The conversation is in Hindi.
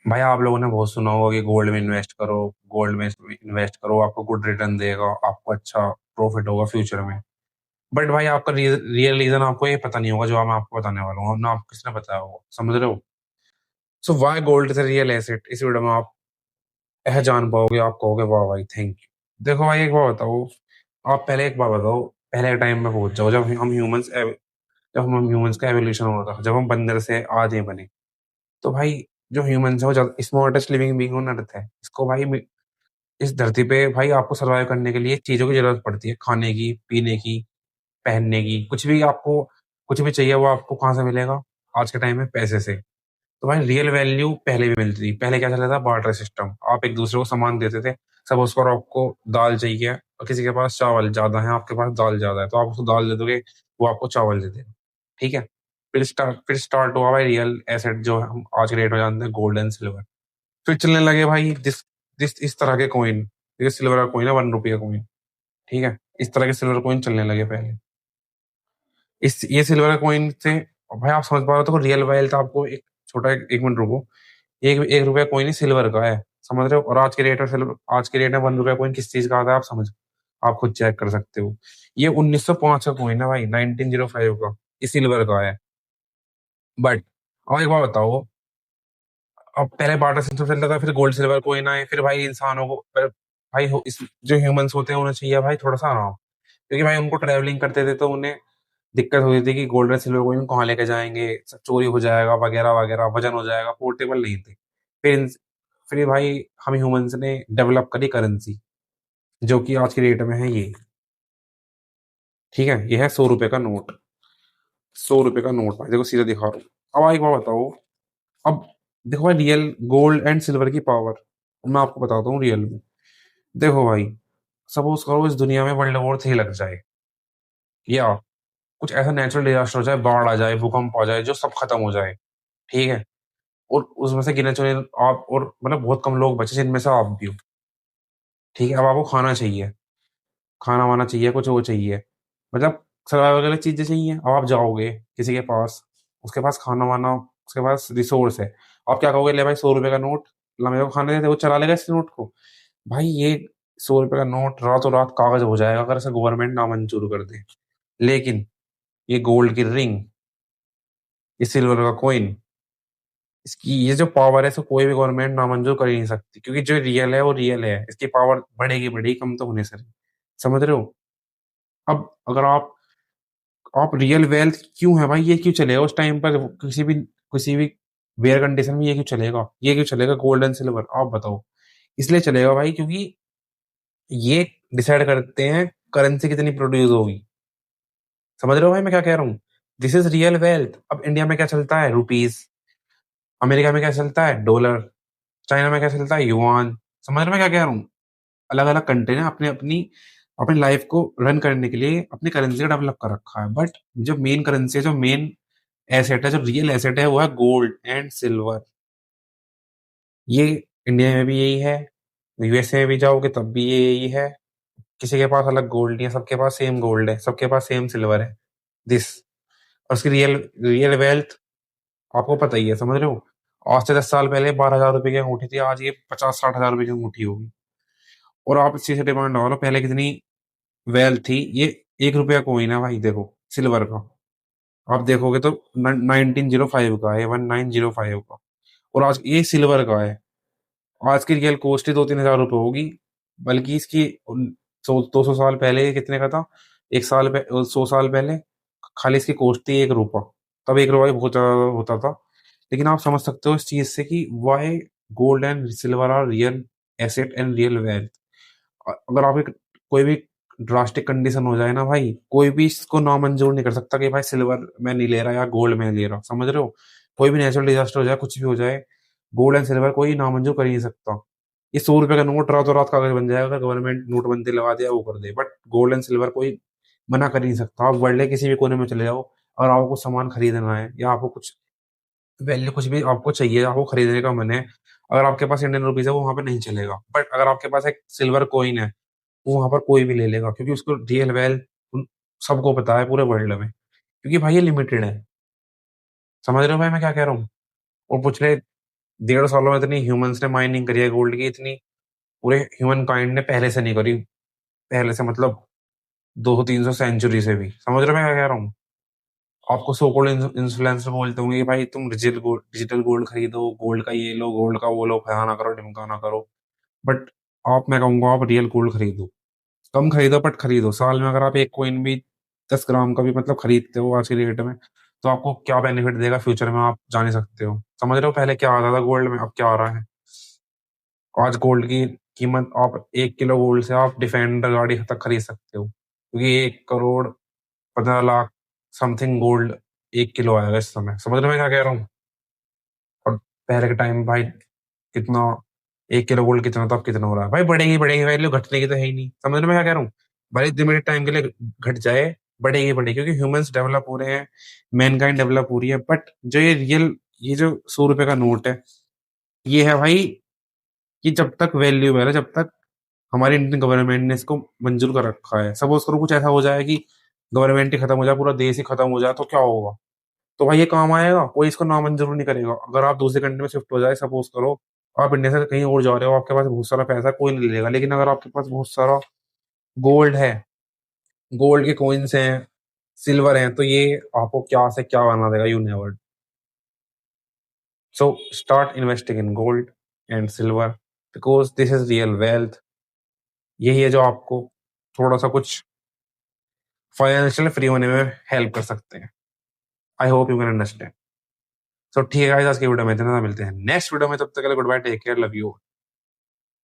भाई आप लोगों ने बहुत सुना होगा कि गोल्ड में इन्वेस्ट करो, गोल्ड में इन्वेस्ट करो, आपको गुड रिटर्न देगा, आपको अच्छा प्रॉफिट होगा फ्यूचर में। बट भाई आपका रियल रीजन आपको ये पता नहीं होगा जो मैं आपको बताने वाला हूँ, ना आपको किसने बताया होगा, समझ रहे हो? So why gold is real asset, इस वीडियो में आप यह जान पाओगे, आप कहोगे वाह भाई थैंक यू। देखो भाई एक बात बताओ, आप पहले एक बात बताओ, पहले टाइम में पहुंच जाओ जब हम ह्यूमंस का एवोल्यूशन हुआ था, जब हम बंदर से आदमी बने। तो भाई जो ह्यूमंस है वो ज्यादा smartest living being on earth है। इसको भाई इस धरती पे भाई आपको सर्वाइव करने के लिए चीजों की जरूरत पड़ती है, खाने की, पीने की, पहनने की, कुछ भी आपको, कुछ भी चाहिए वो आपको कहाँ से मिलेगा? आज के टाइम में पैसे से। तो भाई रियल वैल्यू पहले भी मिलती थी। पहले क्या चलता था? Barter system. आप एक दूसरे को सामान देते थे। सपोज करो आपको दाल चाहिए और किसी के पास चावल ज्यादा है, आपके पास दाल ज्यादा है, तो आप उसको दाल दे दोगे, वो आपको चावल दे देगा। ठीक है। फिर स्टार्ट हुआ भाई रियल एसेट जो हम आज के डेट में जानते हैं, गोल्ड एंड सिल्वर। फिर चलने लगे भाई जिस जिस इस तरह के कॉइन। ये सिल्वर का कॉइन है, 1 रुपये का कॉइन। ठीक है। इस तरह के सिल्वर कॉइन चलने लगे पहले। इस ये सिल्वर कॉइन से भाई आप समझ पा रहे हो तो रियल वेल्थ आपको एक छोटा एक मिनट रुको। एक एक रुपया कॉइन ही सिल्वर का है, समझ रहे हो? और आज के रेट में सिल्वर, आज के रेट में 1 रुपया कॉइन किस चीज का आता है आप समझ, आप खुद चेक कर सकते हो। ये 1905 का कॉइन है भाई, 1905 का। ये सिल्वर का है। बट और एक बात बताओ, अब पहले बार्टर सिस्टम चलता था, फिर गोल्ड सिल्वर कॉइन आए, फिर भाई इंसानों को भाई जो ह्यूमंस होते हैं उन्हें चाहिए भाई थोड़ा सा आराम। क्योंकि भाई उनको ट्रैवलिंग करते थे तो उन्हें दिक्कत होती थी कि गोल्ड और सिल्वर कॉइन कहाँ लेके जाएंगे, सब चोरी हो जाएगा वगैरह वगैरह, वजन हो जाएगा, पोर्टेबल नहीं थे। फिर भाई हम ह्यूमंस ने डेवलप करी करेंसी, जो कि आज की डेट में है ये। ठीक है, ये है 100 रुपए का नोट। 100 रुपए का नोट भाई देखो, सीधा दिखा रहा हूँ। अब एक बार बताओ, अब देखो भाई रियल गोल्ड एंड सिल्वर की पावर मैं आपको बताता हूँ रियल में। देखो भाई, सपोज करो इस दुनिया में वर्ल्ड वॉर 3 लग जाए, या कुछ ऐसा नेचुरल डिजास्टर हो जाए, बाढ़ आ जाए, भूकंप आ जाए, जो सब खत्म हो जाए। ठीक है। और उसमें से गिने चुने आप और मतलब बहुत कम लोग बचे जिनमें से आप भी हो। ठीक है। अब आपको खाना चाहिए, खाना वाना चाहिए, कुछ वो चाहिए, मतलब सर्वाइवल के लिए चीजें चाहिए। अब आप जाओगे किसी के पास, उसके पास खाना वाना, उसके पास रिसोर्स है। आप क्या कहोगे? ले भाई 100 रुपए का नोट, ला मेरे को खाने दे दे, वो चला लेगा इस नोट को। भाई ये 100 रुपए का नोट रातों रात कागज हो जाएगा अगर इसे गवर्नमेंट नामंजूर कर दे। लेकिन ये गोल्ड की रिंग, ये सिल्वर का कॉइन, इसकी ये जो पावर है इसको कोई भी गवर्नमेंट नामंजूर कर ही नहीं सकती, क्योंकि जो रियल है वो रियल है, इसकी पावर बढ़ेगी बढ़ेगी, कम तो होने से नहीं। समझ रहे हो? अब अगर आप रियल वेल्थ क्यों है भाई, ये क्यों चलेगा उस टाइम पर? किसी भी वेयर कंडीशन में ये क्यों चलेगा? ये क्यों चलेगा गोल्ड एंड सिल्वर, आप बताओ। इसलिए चलेगा भाई क्योंकि ये डिसाइड करते हैं करेंसी कितनी प्रोड्यूस होगी। समझ रहे हो भाई मैं क्या कह रहा हूँ? This is real wealth. अब इंडिया में क्या चलता है? रुपीज। अमेरिका में क्या चलता है? डॉलर। चाइना में क्या चलता है? युआन। समझ रहे हो मैं क्या कह रहा हूँ? अलग अलग कंट्री ने अपने अपनी अपनी लाइफ को रन करने के लिए अपनी करेंसी डेवलप कर रखा है। बट जो मेन करेंसी है, जो मेन एसेट है, जो रियल एसेट है, वो है गोल्ड एंड सिल्वर। ये इंडिया में भी यही है, यूएसए में भी जाओगे तब भी ये यही है। किसी के पास अलग गोल्ड नहीं है, सबके पास सेम गोल्ड है, सबके पास सेम सिल्वर है। दिस और उसकी रियल रियल वेल्थ आपको पता ही है, समझ रहे हो? आज से 10 साल पहले 12,000 रुपए की अंगूठी थी, आज ये 50-60 हजार रुपए की अंगूठी होगी। और आप इस चीज से डिमांड डालो, पहले कितनी वेल्थ थी। ये 1 रुपया कॉइन है भाई, देखो सिल्वर का। आप देखोगे तो 1905 का है, 1905 का। और आज ये सिल्वर का है। आज की रियल कॉस्ट ही 2-3 हजार रुपये होगी। बल्कि इसकी 100-200 साल पहले ये कितने का था? 100 साल पहले खाली इसकी कॉस्ट थी 1 रुपया। तब 1 रुपया बहुत ज्यादा होता था। लेकिन आप समझ सकते हो इस चीज से कि why gold and silver are real asset and real wealth. अगर आप एक कोई भी ड्रास्टिक कंडीशन हो जाए ना भाई, कोई भी इसको नामंजूर नहीं कर सकता कि भाई सिल्वर में नहीं ले रहा या गोल्ड में नहीं ले रहा, समझ रहे हो? कोई भी नेचुरल डिजास्टर हो जाए, कुछ भी हो जाए, गोल्ड एंड सिल्वर कोई नामंजूर कर ही नहीं सकता। ये 100 रुपए का नोट रातों रात कागज बन जाएगा अगर गवर्नमेंट नोटबंदी लगा दिया, वो कर दे। बट गोल्ड एंड सिल्वर कोई मना कर ही नहीं सकता। आप वर्ल्ड के किसी भी कोने में चले जाओ, और आपको कुछ सामान खरीदना है या आपको कुछ वैल्यू कुछ भी आपको चाहिए, आपको खरीदने का मन है, अगर आपके पास इंडियन रुपीज है वो वहां पे नहीं चलेगा। बट अगर आपके पास एक सिल्वर कॉइन है, वो वहां पर कोई भी ले लेगा, क्योंकि उसको रियल वेल्थ सबको पता है पूरे वर्ल्ड में, क्योंकि भाई ये लिमिटेड है। समझ रहे हो भाई मैं क्या कह रहा हूँ? और पूछ रहे 1.5 सालों में इतनी ह्यूमंस ने माइनिंग करी है गोल्ड की, इतनी पूरे ह्यूमन काइंड ने पहले से नहीं करी। पहले से मतलब 200-300 सेंचुरी से भी। समझ रहे हो मैं क्या कह रहा हूँ? आपको सो कॉल्ड इन्फ्लुएंसर बोलते होंगे कि भाई तुम डिजिटल गोल्ड खरीदो, गोल्ड का ये लो, गोल्ड का वो लो, फलाना करो, ढिमकाना करो। बट आप मैं कहूंगा आप रियल गोल्ड खरीदो। कम खरीदो बट खरीदो। साल में अगर आप एक कॉइन भी 10 ग्राम का भी मतलब खरीदते हो आज की डेट में, तो आपको क्या बेनिफिट देगा फ्यूचर में आप जान ही सकते हो। समझ रहे हो पहले क्या आता था गोल्ड में, अब क्या आ रहा है। आज गोल्ड की कीमत, आप 1 किलो गोल्ड से आप डिफेंडर गाड़ी तक खरीद सकते हो, क्योंकि 1 crore 15 lakh something gold 1 kilo आएगा इस समय। समझ रहे हो मैं क्या कह रहा हूँ? और पहले के टाइम में भाई कितना, 1 किलो गोल्ड कितना था, अब कितना हो रहा है भाई? बढ़ेगी बढ़ेगी वैल्यू, घटने की तो है ही नहीं। समझ रहे हो मैं क्या कह रहा हूँ? भले लिमिटेड टाइम के लिए घट जाए, बढ़ेगी बढ़ेगी, क्योंकि ह्यूमंस डेवलप हो रहे हैं, मैनकाइंड डेवलप हो रही है। बट जो ये रियल, ये जो 100 रुपए का नोट है, ये है भाई कि जब तक वैल्यू है, जब तक हमारी इंडियन गवर्नमेंट ने इसको मंजूर कर रखा है। सपोज करो कुछ ऐसा हो जाए कि गवर्नमेंट ही खत्म हो जाए, पूरा देश ही खत्म हो जाए, तो क्या होगा? तो भाई ये काम आएगा? कोई इसको नामंजूर नहीं करेगा। अगर आप दूसरे कंट्री में शिफ्ट हो जाए, सपोज करो आप इंडिया से कहीं और जा रहे हो, आपके पास बहुत सारा पैसा है, कोई नहीं लेगा। लेकिन अगर आपके पास बहुत सारा गोल्ड है, गोल्ड के कॉइन्स हैं, सिल्वर हैं, तो ये आपको क्या से क्या बना देगा, you never. So start investing in gold and silver, because this is real wealth. यही है जो आपको थोड़ा सा कुछ फाइनेंशियल फ्री होने में हेल्प कर सकते हैं। I hope you can understand. So ठीक है guys, आज की वीडियो में इतना, मिलते हैं नेक्स्ट वीडियो में। तब तक के लिए good bye, take care, love you.